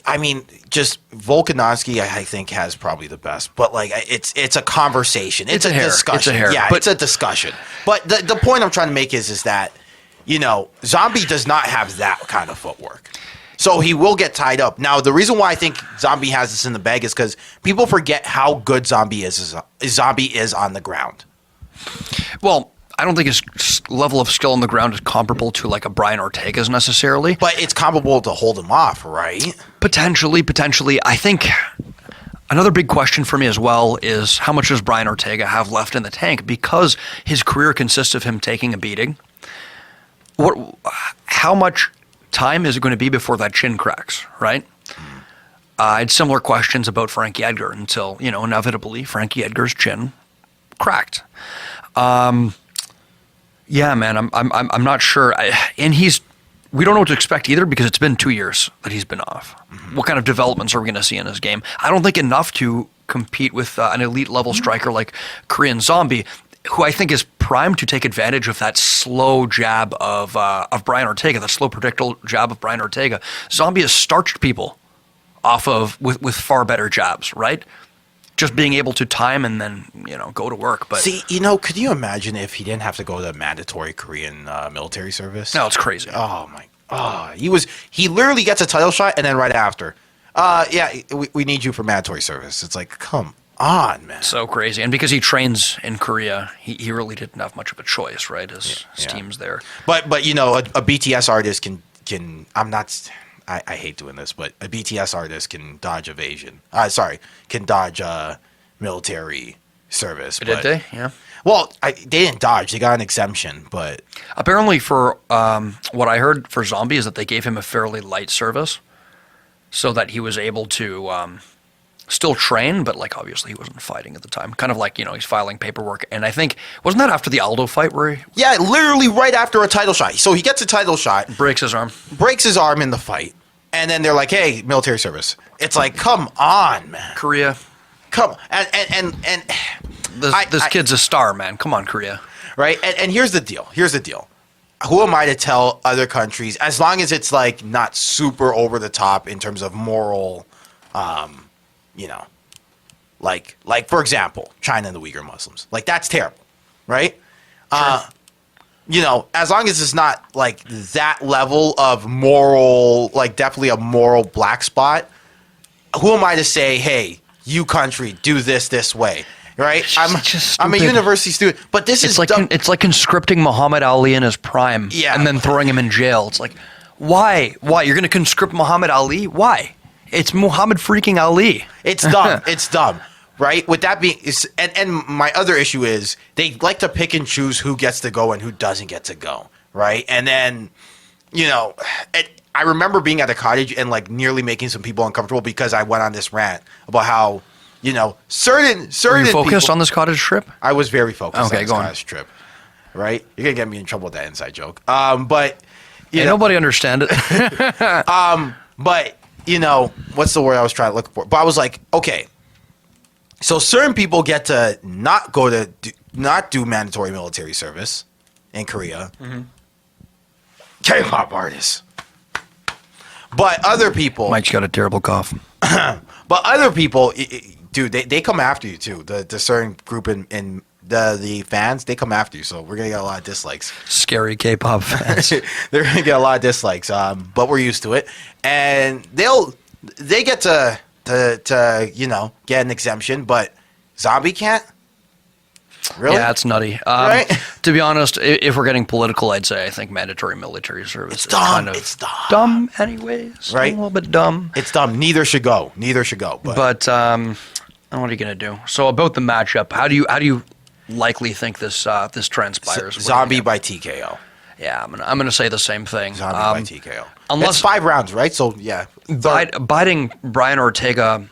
S2: I mean, just Volkanovski, I think, has probably the best. But like, it's a conversation. It's a discussion.
S1: It's a hair.
S2: Yeah, it's a discussion. But the point I'm trying to make is that Zombie does not have that kind of footwork, so he will get tied up. Now, the reason why I think Zombie has this in the bag is because people forget how good Zombie is on the ground.
S1: Well, I don't think his level of skill on the ground is comparable to like a Brian Ortega's necessarily.
S2: But it's comparable to hold him off, right?
S1: Potentially. I think another big question for me as well is how much does Brian Ortega have left in the tank? Because his career consists of him taking a beating. How much time is it going to be before that chin cracks, right? I had similar questions about Frankie Edgar until, inevitably Frankie Edgar's chin cracked. Yeah, man, I'm not sure. We don't know what to expect either because it's been 2 years that he's been off. Mm-hmm. What kind of developments are we going to see in his game? I don't think enough to compete with an elite level striker like Korean Zombie. who I think is primed to take advantage of that slow jab of Brian Ortega, that slow, predictable jab of Brian Ortega. Zombie has starched people off of with far better jabs, right? Just being able to time and then go to work. But
S2: see, could you imagine if he didn't have to go to mandatory Korean military service?
S1: No, it's crazy.
S2: Oh my! Oh, he literally gets a title shot and then right after, we need you for mandatory service. It's like, come on, man.
S1: So crazy. And because he trains in Korea, he really didn't have much of a choice, right? His team's there.
S2: But a BTS artist can I hate doing this, but a BTS artist can dodge evasion. Can dodge military service.
S1: Did they? Yeah.
S2: Well, they didn't dodge. They got an exemption, but
S1: apparently for what I heard for Zombie is that they gave him a fairly light service so that he was able to still train, but like obviously he wasn't fighting at the time. Kind of like, he's filing paperwork. And I think, wasn't that after the Aldo fight where he...
S2: Yeah, literally right after a title shot. So he gets a title shot.
S1: Breaks his arm
S2: In the fight. And then they're like, hey, military service. It's like, come on, man.
S1: Korea.
S2: Come on. And
S1: this kid's a star, man. Come on, Korea.
S2: Right? And here's the deal. Who am I to tell other countries, as long as it's like not super over the top in terms of moral, like for example, China and the Uyghur Muslims. Like that's terrible, right?
S1: Sure.
S2: As long as it's not like that level of moral, like definitely a moral black spot, who am I to say, hey, you country, do this way? Right? I'm a university student, but
S1: it's like conscripting Muhammad Ali in his prime, and then throwing him in jail. It's like, why? You're going to conscript Muhammad Ali? Why? It's Muhammad freaking Ali.
S2: It's dumb. Right? With that being, and my other issue is they like to pick and choose who gets to go and who doesn't get to go. Right? And then, I remember being at the cottage and like nearly making some people uncomfortable because I went on this rant about how, certain
S1: Were you focused
S2: people,
S1: on this cottage trip?
S2: I was very focused on this
S1: go on.
S2: cottage trip. Right? You're going to get me in trouble with that inside joke. But,
S1: nobody understand it.
S2: But, what's the word I was trying to look for? But I was like, okay, so certain people get to not do mandatory military service in Korea. Mm-hmm. K-pop artists. But other people...
S1: Mike's got a terrible cough.
S2: But other people, dude, they come after you too. The certain group in the fans, they come after you. So we're going to get a lot of dislikes.
S1: Scary K-pop fans.
S2: They're going to get a lot of dislikes, but we're used to it. And they get to get an exemption, but Zombie can't? Really?
S1: Yeah, it's nutty.
S2: Right?
S1: To be honest, if we're getting political, I'd say I think mandatory military service
S2: it's
S1: is
S2: dumb.
S1: kind of
S2: it's
S1: dumb anyways.
S2: Right?
S1: A little bit dumb.
S2: It's dumb. Neither should go.
S1: But what are you gonna do? So about the matchup, how do you likely think this transpires?
S2: Zombie by TKO.
S1: Yeah, I'm gonna say the same thing.
S2: Zombie by TKO.
S1: Unless
S2: it's 5 rounds, right? So yeah,
S1: biting Brian Ortega,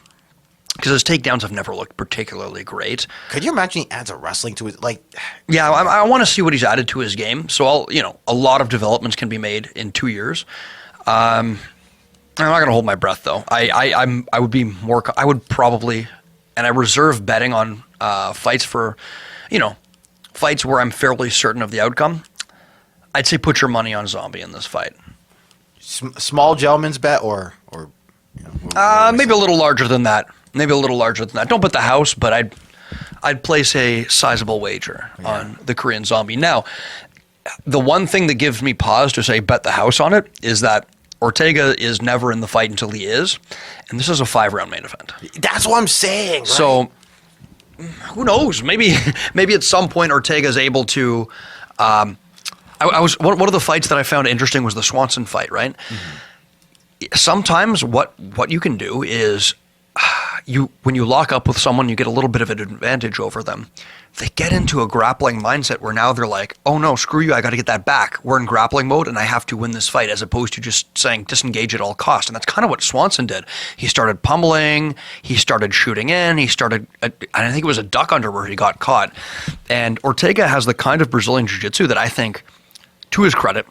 S1: because his takedowns have never looked particularly great.
S2: Could you imagine he adds a wrestling to it? Like,
S1: yeah, I want to see what he's added to his game. So a lot of developments can be made in 2 years. I'm not going to hold my breath though. I would probably, and I reserve betting on fights for, fights where I'm fairly certain of the outcome. I'd say put your money on Zombie in this fight.
S2: Small gentleman's bet or
S1: maybe a little larger than that. Don't bet the house, but I'd place a sizable wager on the Korean Zombie. Now, the one thing that gives me pause to say bet the house on it is that Ortega is never in the fight until he is, and this is a 5-round main event.
S2: That's what I'm saying. Right?
S1: So who knows? Maybe at some point Ortega is able to. One of the fights that I found interesting was the Swanson fight. Right. Mm-hmm. Sometimes what you can do is. When you lock up with someone, you get a little bit of an advantage over them. They get into a grappling mindset where now they're like, oh no, screw you, I got to get that back. We're in grappling mode and I have to win this fight, as opposed to just saying disengage at all costs. And that's kind of what Swanson did. He started pummeling, he started shooting in, I think it was a duck under where he got caught. And Ortega has the kind of Brazilian jiu-jitsu that I think, to his credit,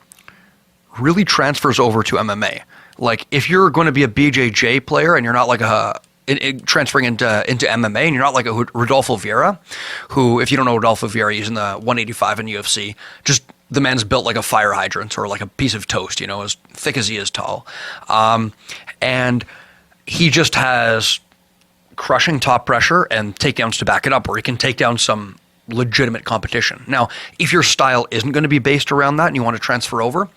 S1: really transfers over to MMA. Like, if you're going to be a BJJ player and you're not like transferring into MMA, and you're not like a Rodolfo Vieira, who, if you don't know Rodolfo Vieira, he's in the 185 in UFC. Just the man's built like a fire hydrant or like a piece of toast, as thick as he is tall. And he just has crushing top pressure and takedowns to back it up, where he can take down some legitimate competition. Now, if your style isn't going to be based around that and you want to transfer over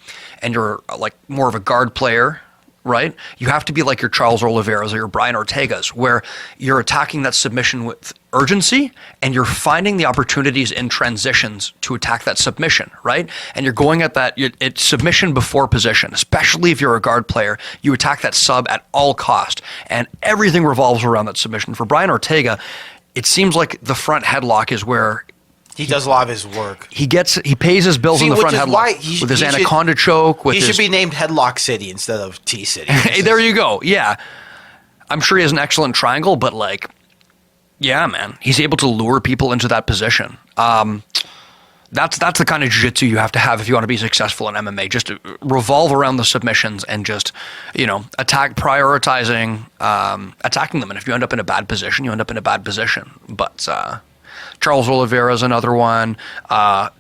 S1: and you're like more of a guard player, right? You have to be like your Charles Oliveira's or your Brian Ortega's, where you're attacking that submission with urgency and you're finding the opportunities in transitions to attack that submission, right? And you're going at that it's submission before position, especially if you're a guard player. You attack that sub at all cost, and everything revolves around that submission. For Brian Ortega, it seems like the front headlock is where
S2: he does a lot of his work.
S1: He pays his bills in the front headlock with his anaconda choke.
S2: He should be named Headlock City instead of T City.
S1: Hey, there you go. Yeah, I'm sure he has an excellent triangle, but like, yeah, man, he's able to lure people into that position. That's the kind of jiu-jitsu you have to have if you want to be successful in MMA. Just to revolve around the submissions and just, prioritizing attacking them. And if you end up in a bad position, you end up in a bad position. But Charles Oliveira is another one.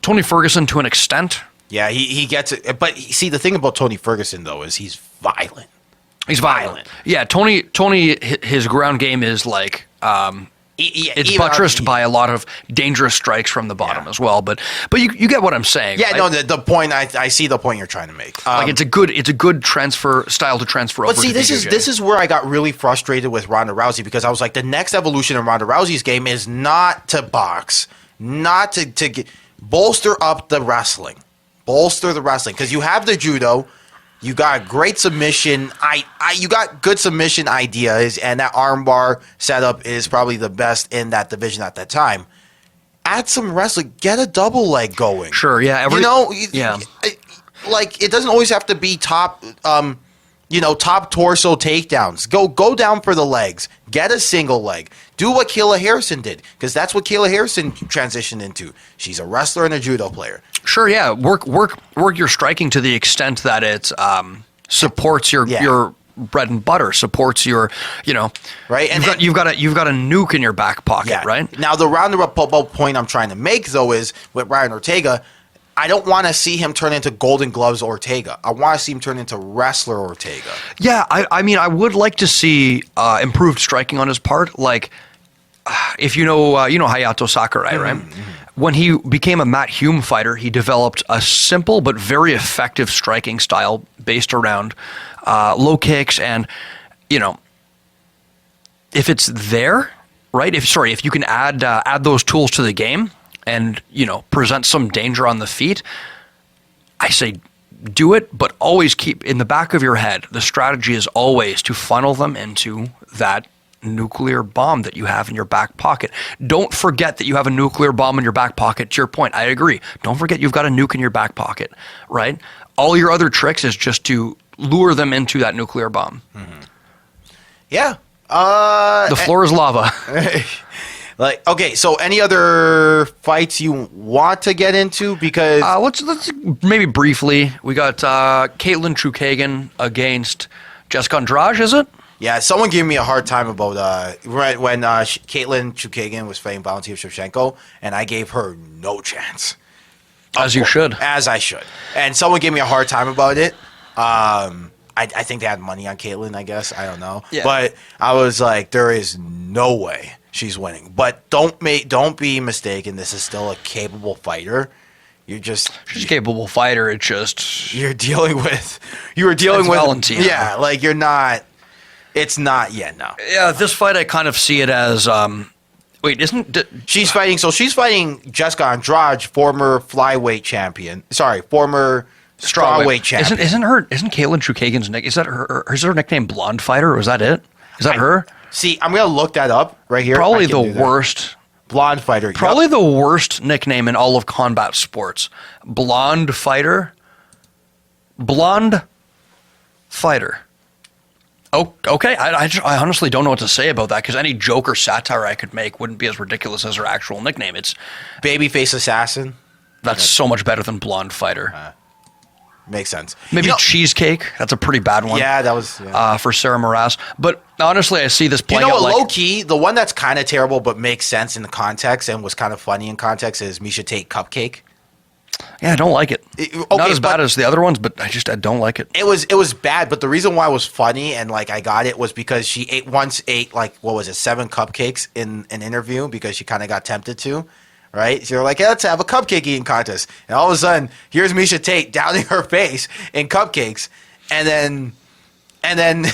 S1: Tony Ferguson to an extent.
S2: Yeah, he gets it. But see, the thing about Tony Ferguson, though, is he's violent.
S1: He's violent. Yeah, Tony, his ground game is like... it's buttressed by a lot of dangerous strikes from the bottom as well, but you get what I'm saying.
S2: Yeah,
S1: right?
S2: no, the point I see the point you're trying to make.
S1: It's a good transfer style to transfer over.
S2: But see, this is where I got really frustrated with Ronda Rousey, because I was like, the next evolution in Ronda Rousey's game is not to box, not to bolster up the wrestling, because you have the judo. You got great submission. You got good submission ideas, and that armbar setup is probably the best in that division at that time. Add some wrestling. Get a double leg going.
S1: Sure, yeah.
S2: Like, it doesn't always have to be top torso takedowns. Go down for the legs. Get a single leg. Do what Kayla Harrison did, because that's what Kayla Harrison transitioned into. She's a wrestler and a judo player.
S1: Sure, yeah. Work your striking to the extent that it supports your bread and butter, supports your,
S2: right. And
S1: you've got a nuke in your back pocket, right?
S2: Now the roundabout point I'm trying to make, though, is with Brian Ortega, I don't want to see him turn into Golden Gloves Ortega. I want to see him turn into Wrestler Ortega.
S1: Yeah, I mean, I would like to see improved striking on his part. Like, if you know Hayato Sakurai, right? Mm-hmm. When he became a Matt Hume fighter, he developed a simple but very effective striking style based around low kicks, and if it's there, right? If you can add those tools to the game and present some danger on the feet, I say do it, but always keep in the back of your head, the strategy is always to funnel them into that nuclear bomb that you have in your back pocket. Don't forget that you have a nuclear bomb in your back pocket. To your point, I agree. Don't forget you've got a nuke in your back pocket, right? All your other tricks is just to lure them into that nuclear bomb.
S2: Mm-hmm. Yeah.
S1: The floor is lava.
S2: Like, okay, so any other fights you want to get into? Because
S1: let's maybe briefly. We got Caitlin Chukagian against Jessica Andrade, is it?
S2: Yeah, someone gave me a hard time about when Caitlin Chukagian was fighting Valentina Shevchenko, and I gave her no chance.
S1: As you should.
S2: As I should. And someone gave me a hard time about it. I think they had money on Caitlin, I guess. I don't know. Yeah. But I was like, there is no way she's winning. But don't be mistaken. This is still a capable fighter. She's a capable fighter. It's just you were dealing with
S1: Valentina.
S2: Yeah, like you're not. It's not yet. No.
S1: Yeah, this fight I kind of see it as.
S2: She's fighting? So she's fighting Jessica Andrade, former flyweight champion. Sorry, former strawweight champion.
S1: Isn't Caitlin Chukagian's nick? Is her nickname Blonde Fighter? Or is that it? Is that her?
S2: See, I'm gonna look that up right here.
S1: Probably the worst.
S2: Blonde Fighter.
S1: Probably the worst nickname in all of combat sports. Blonde Fighter. Blonde Fighter. Oh, okay. I honestly don't know what to say about that, because any joke or satire I could make wouldn't be as ridiculous as her actual nickname. It's
S2: Babyface Assassin.
S1: That's so much better than Blonde Fighter.
S2: Makes sense.
S1: Maybe cheesecake. That's a pretty bad one.
S2: Yeah, that was
S1: for Sarah Moras. But honestly, I see this playing out
S2: low key, the one that's kind of terrible but makes sense in the context and was kind of funny in context is Miesha Tate Cupcake.
S1: Yeah, I don't like it. Not as bad as the other ones, but I don't like it.
S2: It was bad, but the reason why it was funny and like I got it was because she ate like what was it, 7 cupcakes in an interview because she kind of got tempted to. Right? So you're like, let's have a cupcake eating contest. And all of a sudden, here's Miesha Tate downing her face in cupcakes. And then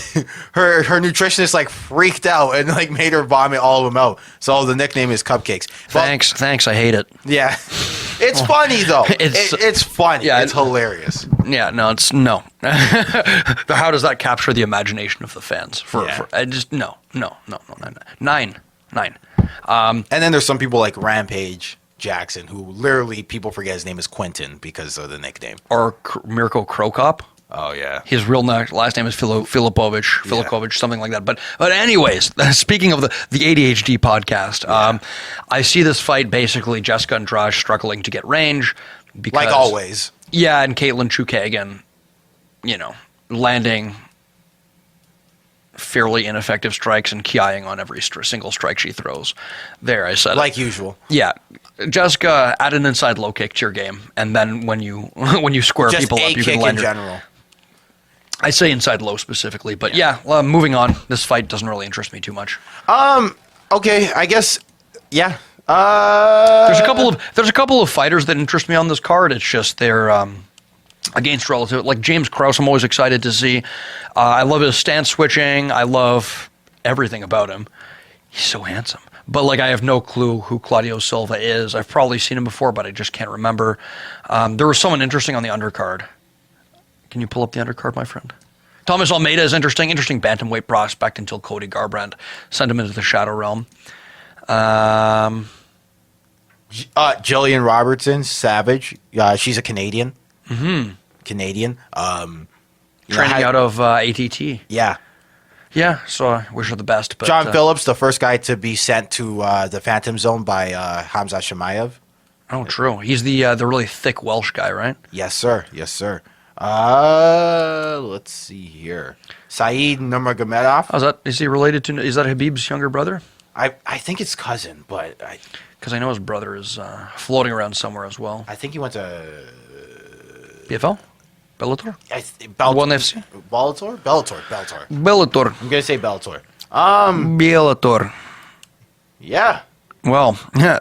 S2: her nutritionist like freaked out and like made her vomit all of them out. So the nickname is Cupcakes.
S1: Thanks. I hate it.
S2: Yeah. It's funny though. It's funny. Yeah, it's hilarious.
S1: Yeah, no. How does that capture the imagination of the fans? I just no. 9.
S2: And then there's some people like Rampage Jackson, who literally people forget his name is Quentin because of the nickname.
S1: Or Mirko Krokop.
S2: Oh yeah,
S1: his real last name is Filipovich, something like that. But anyways, speaking of the ADHD podcast, I see this fight basically Jessica Andrade struggling to get range, because,
S2: like always.
S1: Yeah, and Caitlin Chukagian, landing fairly ineffective strikes and kiaing on every single strike she throws. There, I said
S2: like usual.
S1: Yeah, Jessica, add an inside low kick to your game, and then when you square
S2: just
S1: people up, you can land
S2: in general.
S1: I say inside low specifically, but moving on. This fight doesn't really interest me too much.
S2: Okay, I guess. Yeah.
S1: There's a couple of fighters that interest me on this card. It's just they're against relative, like James Krause. I'm always excited to see. I love his stance switching. I love everything about him. He's so handsome. But like I have no clue who Claudio Silva is. I've probably seen him before, but I just can't remember. There was someone interesting on the undercard. Can you pull up the undercard, my friend? Thomas Almeida is interesting bantamweight prospect until Cody Garbrandt sent him into the Shadow Realm.
S2: Jillian Robertson, Savage. She's a Canadian.
S1: Mm-hmm.
S2: Canadian.
S1: Training out of ATT.
S2: Yeah.
S1: Yeah, so I wish her the best. But,
S2: John Phillips, the first guy to be sent to the Phantom Zone by Hamza Shemaev.
S1: Oh, true. He's the really thick Welsh guy, right?
S2: Yes, sir. Let's see here. Saeed Nurmagomedov.
S1: Is he related to? Is that Habib's younger brother?
S2: I think it's cousin, but
S1: because I know his brother is floating around somewhere as well.
S2: I think he went to
S1: PFL, Bellator,
S2: One
S1: FC,
S2: Bellator. I'm gonna say Bellator.
S1: Bellator.
S2: Yeah.
S1: Well,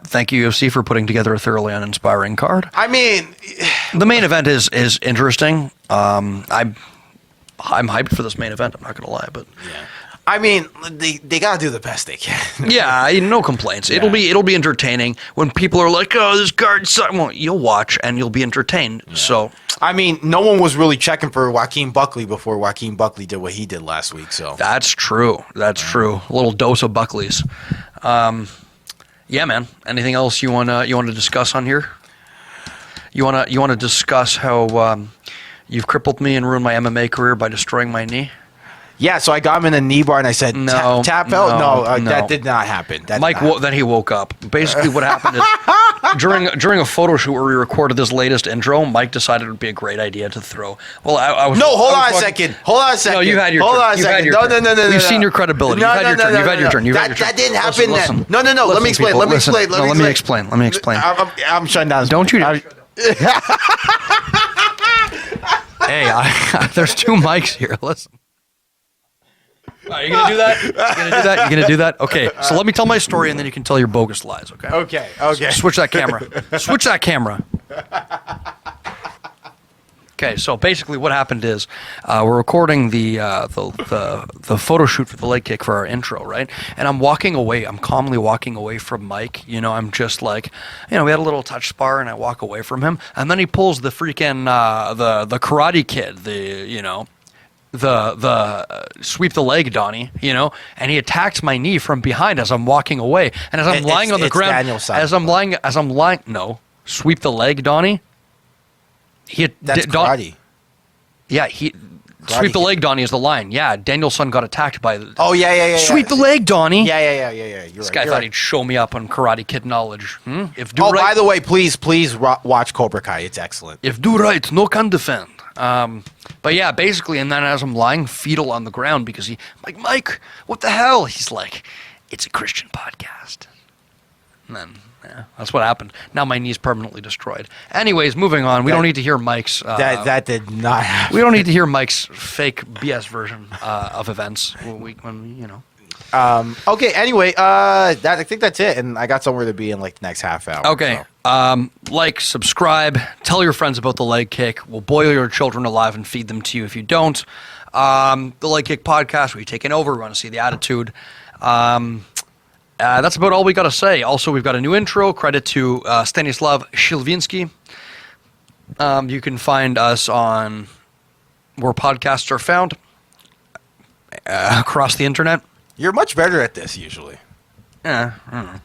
S1: thank you, UFC, for putting together a thoroughly uninspiring card.
S2: I mean,
S1: the main event is interesting. I'm hyped for this main event. I'm not gonna lie, but
S2: I mean, they gotta do the best they can.
S1: Yeah, no complaints.
S2: Yeah.
S1: It'll be entertaining when people are like, "Oh, this card sucks." Well, you'll watch and you'll be entertained. Yeah. So,
S2: I mean, no one was really checking for Joaquin Buckley before Joaquin Buckley did what he did last week. So
S1: that's true. That's true. A little dose of Buckleys. Yeah, man. Anything else you wanna discuss on here? You wanna discuss how you've crippled me and ruined my MMA career by destroying my knee?
S2: Yeah, so I got him in a knee bar and I said, tap out? No, that did not happen.
S1: Then he woke up. Basically what happened is during a photo shoot where we recorded this latest intro, Mike decided it would be a great idea to throw. Well,
S2: hold on a second.
S1: No, you had your turn.
S2: Hold on a second. No.
S1: We've seen your credibility. You've had your turn.
S2: That didn't happen then. No. Let me explain. Let me explain. I'm shutting down.
S1: Don't you? Hey, there's 2 mics here. Listen. Are you gonna do that? You gonna do that? Okay. So let me tell my story, and then you can tell your bogus lies. Okay.
S2: Okay.
S1: So switch that camera. Okay. So basically, what happened is we're recording the photo shoot for the leg kick for our intro, right? And I'm walking away. I'm calmly walking away from Mike. I'm just like, we had a little touch spar, and I walk away from him, and then he pulls the freaking the Karate Kid, the sweep the leg Donnie, and he attacks my knee from behind as I'm walking away, and as I'm lying on the ground, sweep the leg Donnie.
S2: That's karate.
S1: Yeah, sweep the leg Donnie is the line. Yeah, Danielson got attacked by.
S2: Oh yeah.
S1: Sweep the leg Donnie.
S2: Yeah.
S1: This guy thought he'd show me up on Karate Kid knowledge.
S2: By the way, please watch Cobra Kai. It's excellent.
S1: If do right, no can defend. But yeah, basically, and then as I'm lying fetal on the ground because I'm like, Mike, what the hell? He's like, it's a Christian podcast. And then, yeah, that's what happened. Now my knee's permanently destroyed. Anyways, moving on. We don't need to hear Mike's...
S2: that did not happen.
S1: We don't need to hear Mike's fake BS version of events when.
S2: Okay, anyway, I think that's it, and I got somewhere to be in like the next half hour.
S1: Okay.
S2: So.
S1: Like, subscribe, tell your friends about the leg kick. We'll boil your children alive and feed them to you if you don't. The Leg Kick Podcast, we've taken over. We want to see the attitude. That's about all we got to say. Also, we've got a new intro. Credit to Stanislav Shilvinsky. You can find us on where podcasts are found across the internet.
S2: You're much better at this usually.
S1: Yeah, I don't know.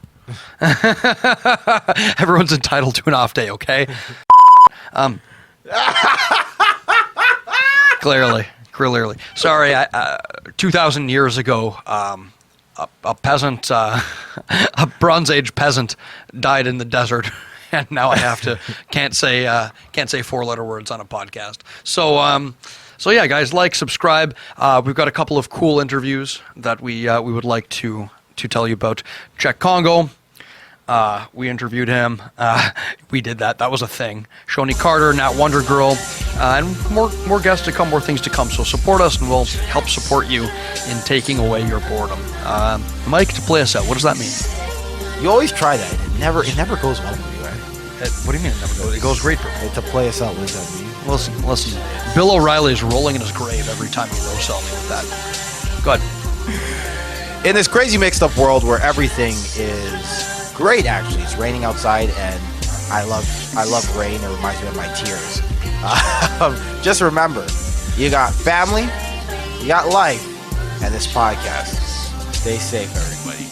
S1: Everyone's entitled to an off day, okay? Clearly. Sorry, 2,000 years ago, a peasant, a Bronze Age peasant, died in the desert, and now I can't say 4-letter words on a podcast. So yeah, guys, like, subscribe. We've got a couple of cool interviews that we would like to tell you about. Czech Congo, we interviewed him. We did that. That was a thing. Shoni Carter, Nat Wonder Girl, and more guests to come, more things to come. So support us, and we'll help support you in taking away your boredom. Mike, to play us out, what does that mean?
S2: You always try that. It never goes well for you, right?
S1: What do you mean it never goes? It goes great for me.
S2: To play us out, what does that mean?
S1: Listen. Bill O'Reilly is rolling in his grave every time he roast me with that. Go ahead.
S2: In this crazy mixed up world where everything is great, actually, it's raining outside, and I love rain. It reminds me of my tears. Just remember, you got family, you got life, and this podcast. Stay safe, everybody.